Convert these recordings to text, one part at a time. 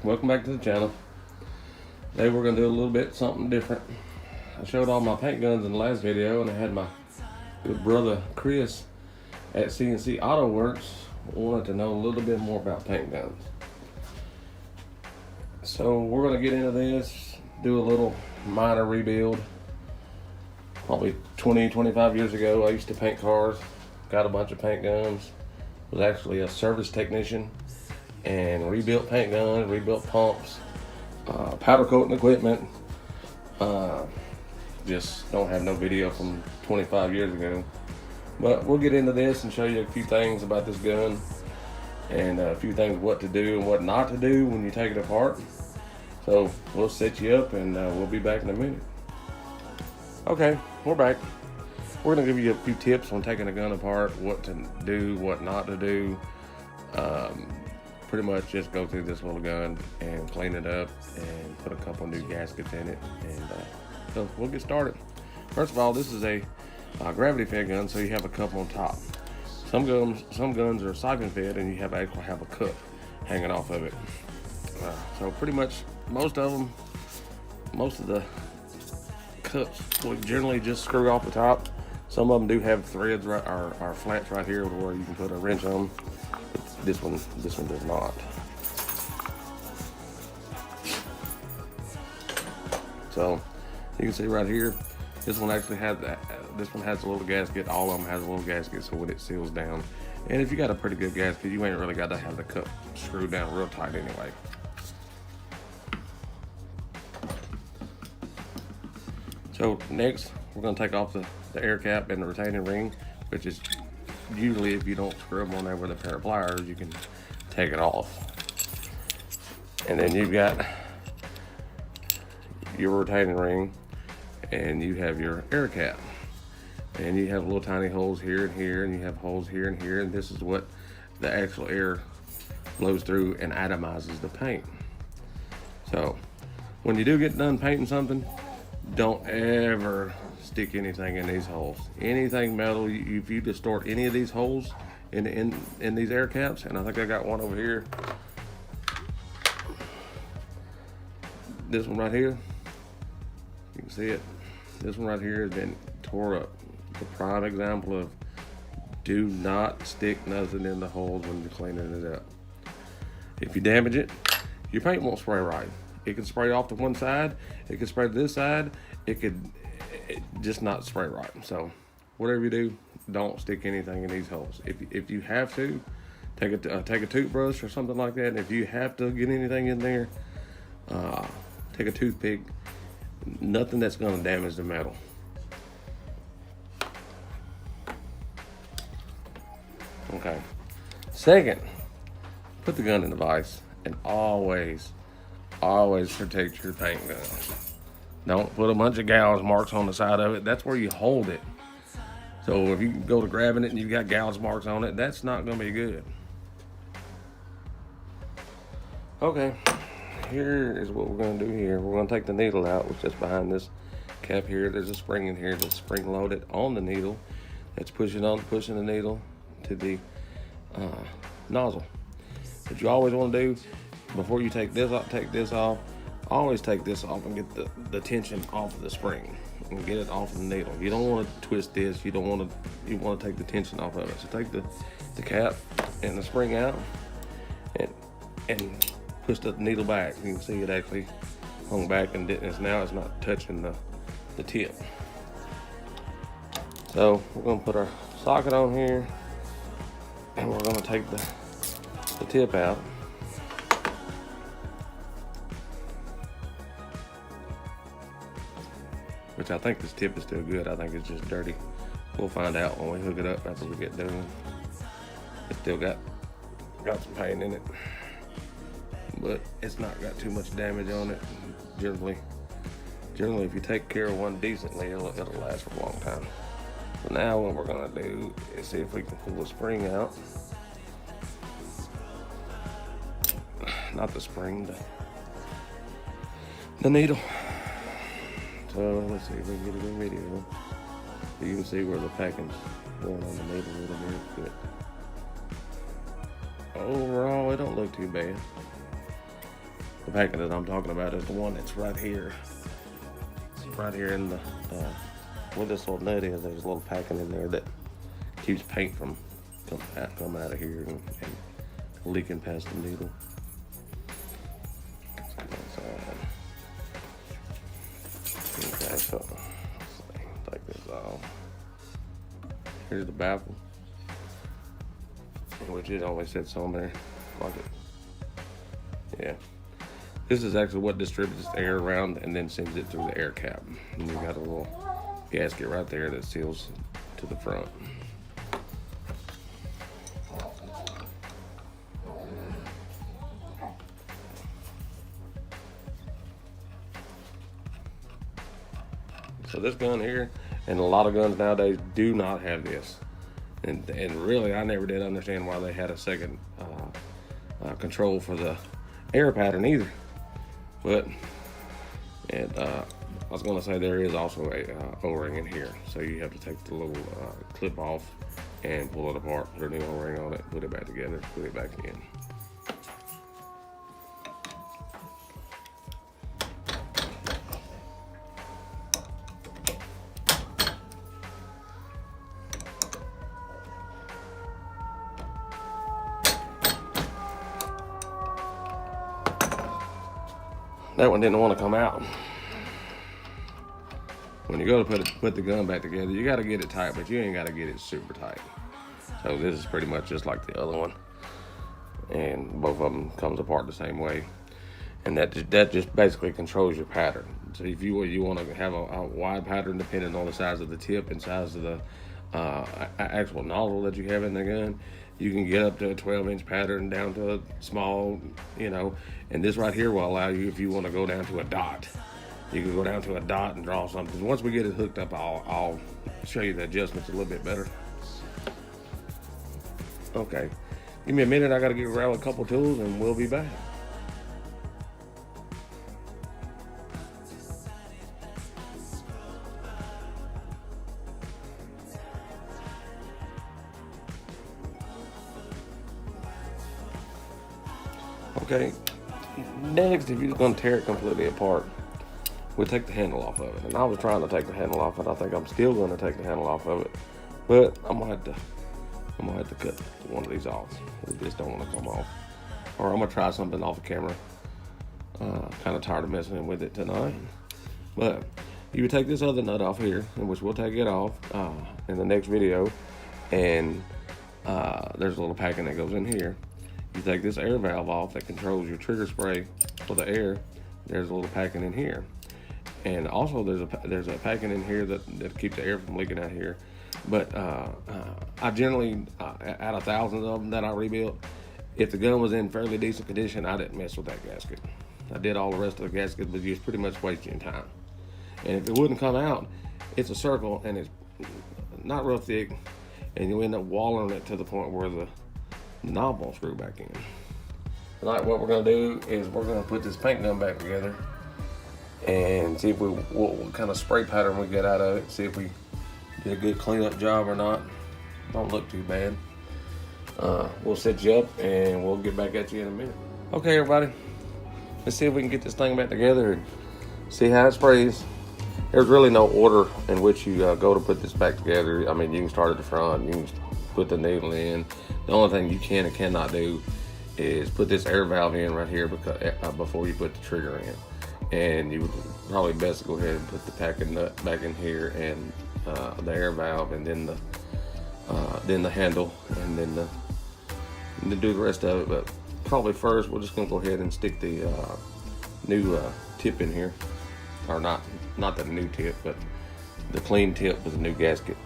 Welcome back to the channel. Today we're going to do a little bit something different. I showed all my paint guns in the last video, and I had my good brother Chris at CNC Auto Works wanted to know a little bit more about paint guns. So we're going to get into this, do a little minor rebuild. Probably 20-25 years ago I used to paint cars, got a bunch of paint guns, was actually a service technician and rebuilt paint guns, rebuilt pumps, powder coating equipment. Just don't have no video from 25 years ago. But we'll get into this and show you a few things about this gun and a few things what to do and what not to do when you take it apart. So we'll set you up and we'll be back in a minute. Okay, we're back. We're gonna give you a few tips on taking a gun apart, what to do, what not to do. Pretty much just go through this little gun and clean it up and put a couple new gaskets in it, and so we'll get started. First of all, this is a gravity fed gun, so you have a cup on top. Some guns are siphon fed, and you actually have a cup hanging off of it. So pretty much most of the cups will generally just screw off the top. Some of them do have threads or flats right here where you can put a wrench on. This one does not. So you can see right here, this one actually had that. This one has a little gasket. All of them has a little gasket, so when it seals down. And if you got a pretty good gasket, you ain't really got to have the cup screwed down real tight anyway. So next, we're gonna take off the air cap and the retaining ring, which is usually, if you don't screw them on there with a pair of pliers, you can take it off. And then you've got your retaining ring, and you have your air cap, and you have little tiny holes here and here, and you have holes here and here, and this is what the actual air blows through and atomizes the paint. So when you do get done painting something, don't ever stick anything in these holes. Anything metal, if you distort any of these holes in these air caps, and I think I got one over here. This one right here, you can see it. This one right here has been tore up. The prime example of do not stick nothing in the holes when you're cleaning it up. If you damage it, your paint won't spray right. It can spray off to one side, it can spray to this side, it could just not spray right. So whatever you do, don't stick anything in these holes. If you have to, take a toothbrush or something like that. And if you have to get anything in there, take a toothpick. Nothing that's going to damage the metal. Okay. Second, put the gun in the vise, and always protect your paint gun. Don't put a bunch of gouge marks on the side of it. That's where you hold it. So if you go to grabbing it and you've got gouge marks on it, that's not going to be good. Okay, here is what we're going to do here. We're going to take the needle out, which is behind this cap here. There's a spring in here that's spring loaded on the needle. That's pushing the needle to the nozzle. What you always want to do before you take this off, always take this off and get the tension off of the spring and get it off of the needle. You don't want to twist this. You want to take the tension off of it. So take the cap and the spring out and push the needle back. You can see it actually hung back, and now it's not touching the tip. So we're going to put our socket on here, and we're going to take the tip out. Which I think this tip is still good. I think it's just dirty. We'll find out when we hook it up after we get done. It's still got some paint in it, but it's not got too much damage on it. Generally, if you take care of one decently, it'll last for a long time. So now what we're gonna do is see if we can pull the spring out. Not the spring, the needle. So let's see if we can get a good video. You can see where the packing's going on the needle a little bit. But overall, it don't look too bad. The packing that I'm talking about is the one that's right here. It's right here in the, where this little nut is, there's a little packing in there that keeps paint from coming out of here and leaking past the needle. Okay, so let's see, take this off. Here's the baffle, which it always sits on there like it. Yeah. This is actually what distributes the air around and then sends it through the air cap. And you got a little gasket right there that seals to the front. So this gun here, and a lot of guns nowadays do not have this. And really, I never did understand why they had a second control for the air pattern either. But I was going to say there is also a O-ring in here, so you have to take the little clip off and pull it apart, put a new O-ring on it, put it back together, put it back in. That one didn't want to come out. When you go to put the gun back together, you got to get it tight, but you ain't got to get it super tight. So this is pretty much just like the other one, and both of them comes apart the same way. And that just basically controls your pattern. So if you want to have a wide pattern depending on the size of the tip and size of the actual nozzle that you have in the gun, you can get up to a 12-inch pattern down to a small, and this right here will allow you, if you want to go down to a dot, you can go down to a dot and draw something. Once we get it hooked up, I'll show you the adjustments a little bit better. Okay, give me a minute. I got to grab a couple tools and we'll be back. Okay, next, if you're going to tear it completely apart, we'll take the handle off of it. And I was trying to take the handle off, and I think I'm still going to take the handle off of it. But I'm gonna have to cut one of these off. They just don't want to come off. Or I'm gonna try something off the camera. Kind of tired of messing with it tonight. But you would take this other nut off here, in which we'll take it off in the next video. And there's a little packing that goes in here. You take this air valve off that controls your trigger spray for the air. There's a little packing in here, and also there's a packing in here that keeps the air from leaking out here. But I generally, out of thousands of them that I rebuilt, if the gun was in fairly decent condition, I didn't mess with that gasket. I did all the rest of the gasket, but just pretty much wasting time. And if it wouldn't come out, it's a circle and it's not real thick, and you end up walling it to the point where the knob won't screw back in. Tonight what we're going to do is we're going to put this paint gun back together and see if what kind of spray pattern we get out of it, see if we did a good cleanup job or not. Don't look too bad. We'll set you up and we'll get back at you in a minute. Okay, everybody, let's see if we can get this thing back together and see how it sprays. There's really no order in which you go to put this back together. I mean, you can start at the front, you can put the needle in. The only thing you can and cannot do is put this air valve in right here before you put the trigger in. And you would probably best go ahead and put the packing nut back in here and the air valve, and then the handle, and then do the rest of it. But probably first we're just gonna go ahead and stick the new tip in here, or not the new tip, but the clean tip with the new gasket.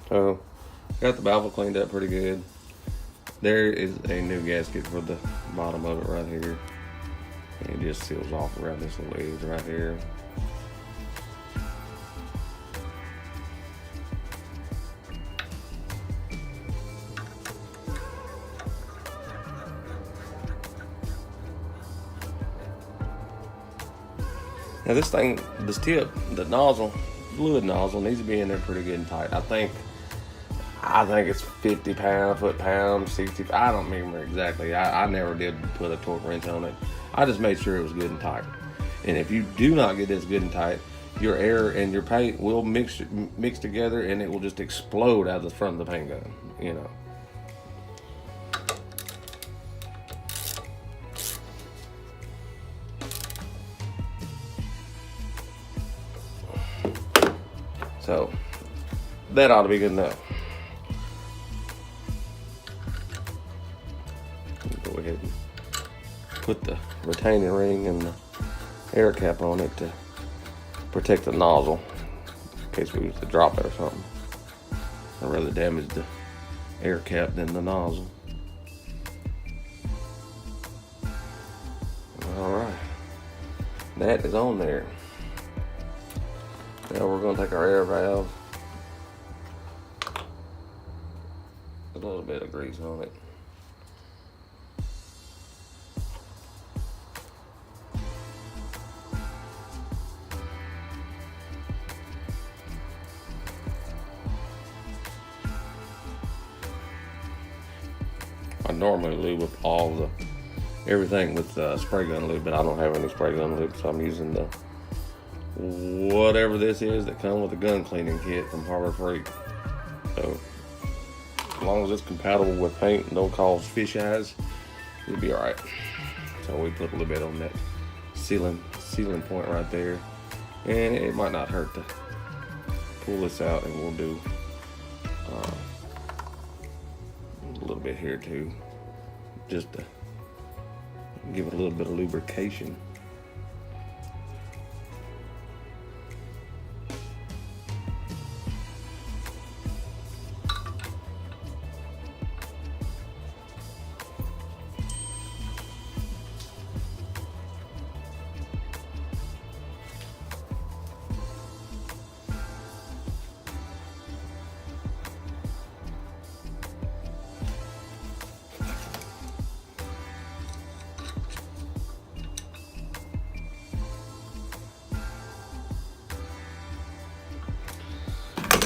So, got the baffle cleaned up pretty good. There is a new gasket for the bottom of it right here. And it just seals off around this little edge right here. Now this tip, the nozzle, fluid nozzle, needs to be in there pretty good and tight. I think I think it's 50 foot-pounds, 60. I don't remember exactly. I never did put a torque wrench on it. I just made sure it was good and tight. And if you do not get this good and tight, your air and your paint will mix together, and it will just explode out of the front of the paint gun. You know. So that ought to be good enough. Go ahead and put the retaining ring and the air cap on it to protect the nozzle in case we was to drop it or something. I'd rather damage the air cap than the nozzle. Alright, that is on there. Now we're going to take our air valve, a little bit of grease on it. I normally lube up everything with spray gun lube, but I don't have any spray gun lube, so I'm using the whatever this is that comes with the gun cleaning kit from Harbor Freight. So as long as it's compatible with paint and don't cause fish eyes, it'll be alright. So we put a little bit on that sealing point right there, and it might not hurt to pull this out, and we'll do a little bit here too, just to give it a little bit of lubrication.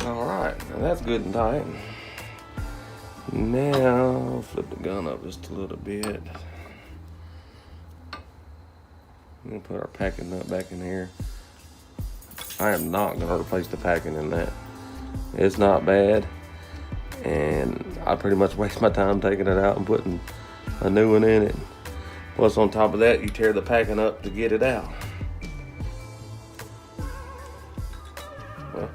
Alright, now that's good and tight. Now, flip the gun up just a little bit. I'm going to put our packing nut back in here. I am not going to replace the packing in that. It's not bad. And I pretty much waste my time taking it out and putting a new one in it. Plus on top of that, you tear the packing up to get it out. Well,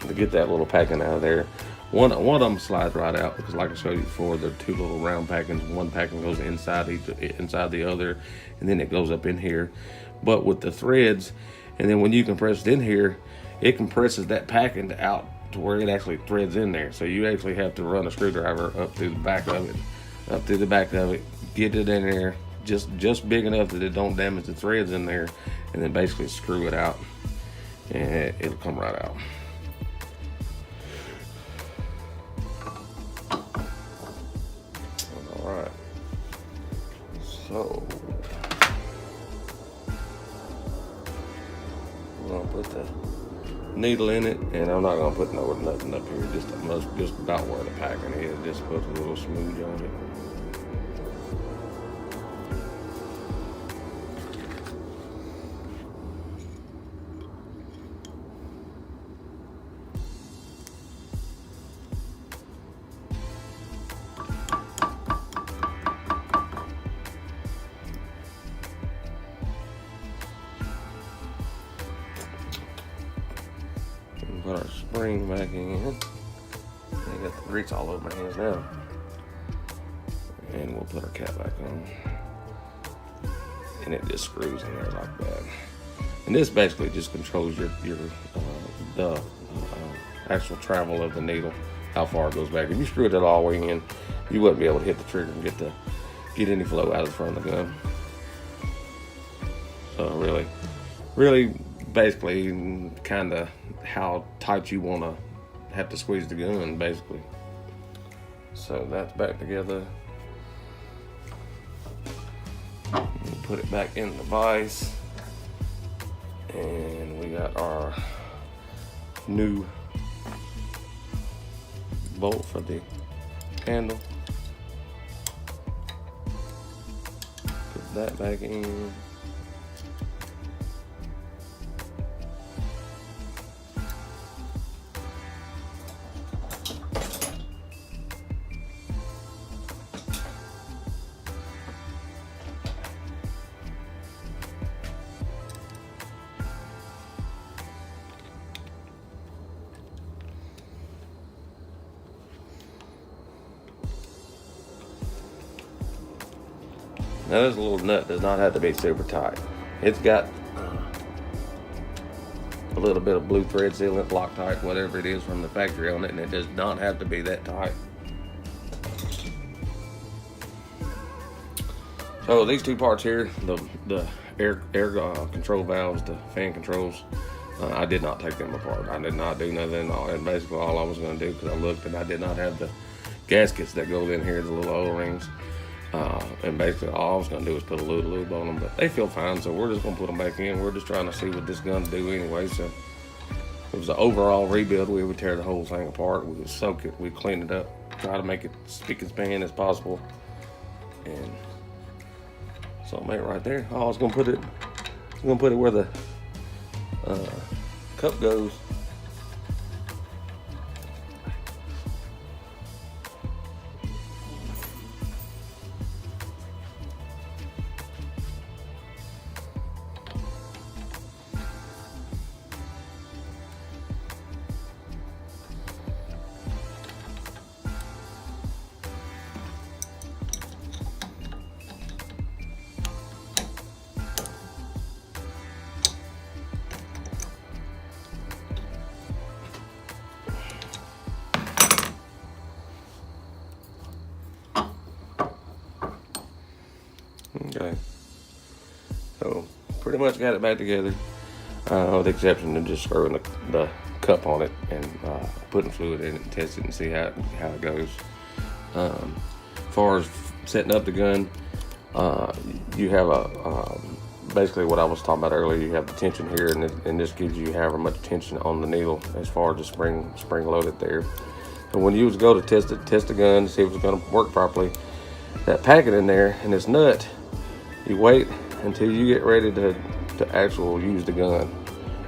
to get that little packing out of there. One of them slides right out because, like I showed you before, they're two little round packings. One packing goes inside the other, and then it goes up in here. But with the threads, and then when you compress it in here, it compresses that packing out to where it actually threads in there. So you actually have to run a screwdriver up through the back of it, get it in there, just big enough that it don't damage the threads in there, and then basically screw it out, and it'll come right out. Alright, so I'm gonna put the needle in it, and I'm not gonna put nothing up here, just about where the packing is, just put a little smooth on it. Put our spring back in. I got the grease all over my hands now. And we'll put our cap back on. And it just screws in there like that. And this basically just controls the actual travel of the needle, how far it goes back. If you screwed it all the way in, you wouldn't be able to hit the trigger and get any flow out of the front of the gun. So really basically kind of how tight you want to have to squeeze the gun, basically. So that's back together. Put it back in the vise. And we got our new bolt for the handle. Put that back in. Now this little nut does not have to be super tight. It's got a little bit of blue thread sealant, Loctite, whatever it is from the factory on it, and it does not have to be that tight. So these two parts here, the air control valves, the fan controls, I did not take them apart. I did not do nothing. And basically all I was going to do, because I looked and I did not have the gaskets that go in here, the little O-rings. And basically all I was going to do was put a little lube on them, but they feel fine, so we're just going to put them back in. We're just trying to see what this gun do anyway. So if it was an overall rebuild, we would tear the whole thing apart. We would soak it, we'd clean it up, try to make it spick and span as possible. And so I made it right there. Oh, I was going to put it where the cup goes. Okay, so pretty much got it back together, with the exception of just screwing the cup on it and putting fluid in it and test it and see how it goes. As far as setting up the gun, you have basically what I was talking about earlier. You have the tension here, and this gives you however much tension on the needle as far as the spring loaded there. And when you was go to test the gun to see if it's going to work properly, that packet in there and this nut, you wait until you get ready to actually use the gun.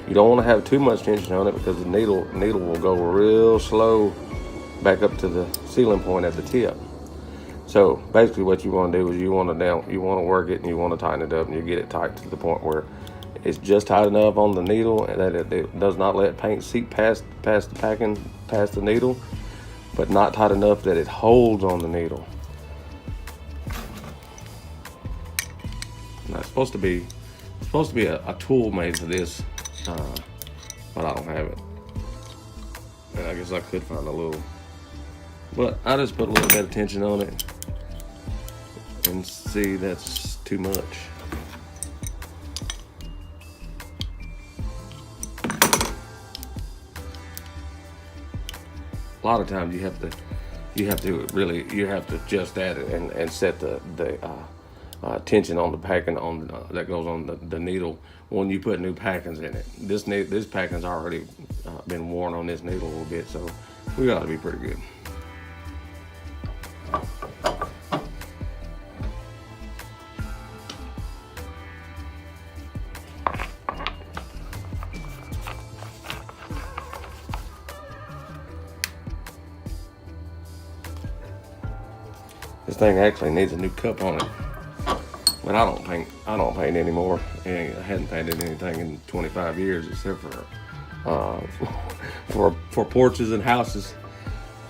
You don't want to have too much tension on it, because the needle will go real slow back up to the sealing point at the tip. So basically what you want to do is you want to work it and you want to tighten it up, and you get it tight to the point where it's just tight enough on the needle and that it does not let paint seep past the packing, past the needle, but not tight enough that it holds on the needle. Now, it's supposed to be a tool made for this, but I don't have it. And I guess I could find a little, but I just put a little bit of tension on it and see that's too much. A lot of times you have to adjust that and set the tension on the packing that goes on the needle when you put new packings in it. This packing's already been worn on this needle a little bit, so we ought to be pretty good. This thing actually needs a new cup on it. But I don't paint anymore. And I hadn't painted anything in 25 years except for porches and houses.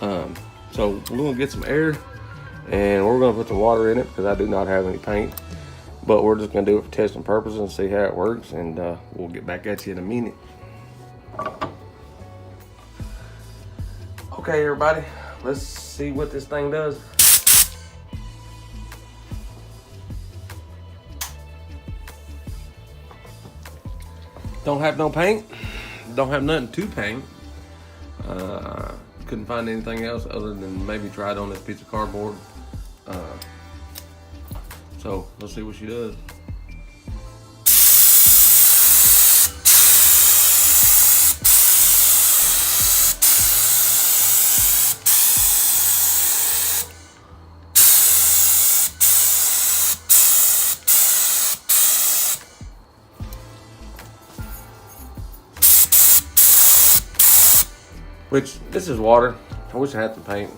So we're gonna get some air and we're gonna put some water in it because I do not have any paint. But we're just gonna do it for testing purposes and see how it works, and we'll get back at you in a minute. Okay, everybody, let's see what this thing does. Don't have no paint. Don't have nothing to paint. Because couldn't find anything else other than maybe try it on this piece of cardboard. So let's see what she does. Which, this is water. I wish I had some paint.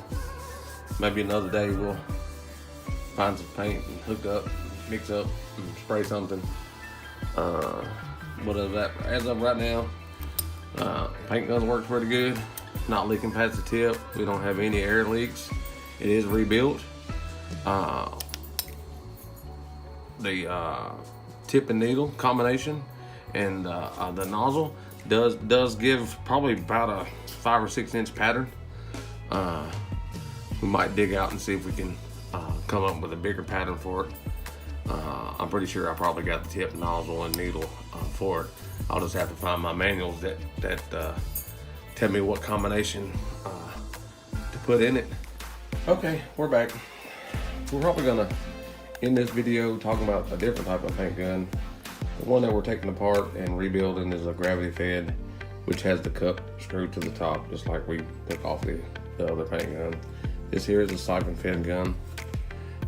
Maybe another day we'll find some paint and hook up, mix up, and spray something. But as of right now, paint gun works pretty good. Not leaking past the tip. We don't have any air leaks. It is rebuilt. The tip and needle combination and the nozzle does give probably about a 5 or 6 inch pattern. We might dig out and see if we can come up with a bigger pattern for it. I'm pretty sure I probably got the tip, nozzle, and needle for it. I'll just have to find my manuals that tell me what combination to put in it. Okay, we're back. We're probably gonna end this video talking about a different type of paint gun. The one that we're taking apart and rebuilding is a gravity fed, which has the cup screwed to the top, just like we took off the other paint gun. This here is a siphon fed gun,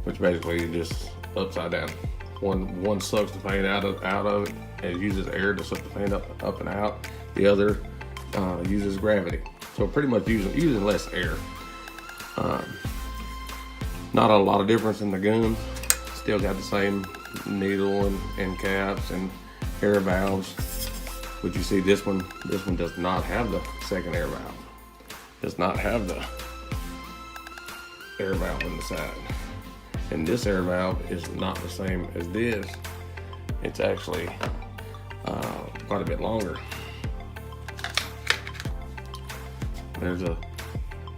which basically is just upside down. One sucks the paint out of it and uses air to suck the paint up and out. The other uses gravity, so pretty much using less air. Not a lot of difference in the guns. Still got the same needle and caps and air valves. But you see this one does not have the second air valve. Does not have the air valve in the side. And this air valve is not the same as this. It's actually quite a bit longer. There's a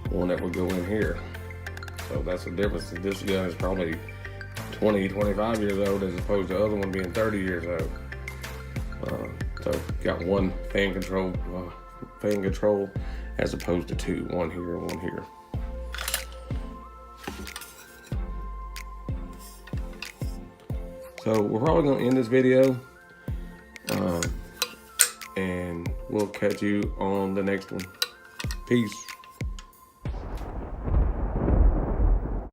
one that would go in here. So that's the difference. This gun is probably 20, 25 years old as opposed to the other one being 30 years old. So got one fan control as opposed to two, one here and one here. So we're probably gonna end this video, and we'll catch you on the next one. Peace.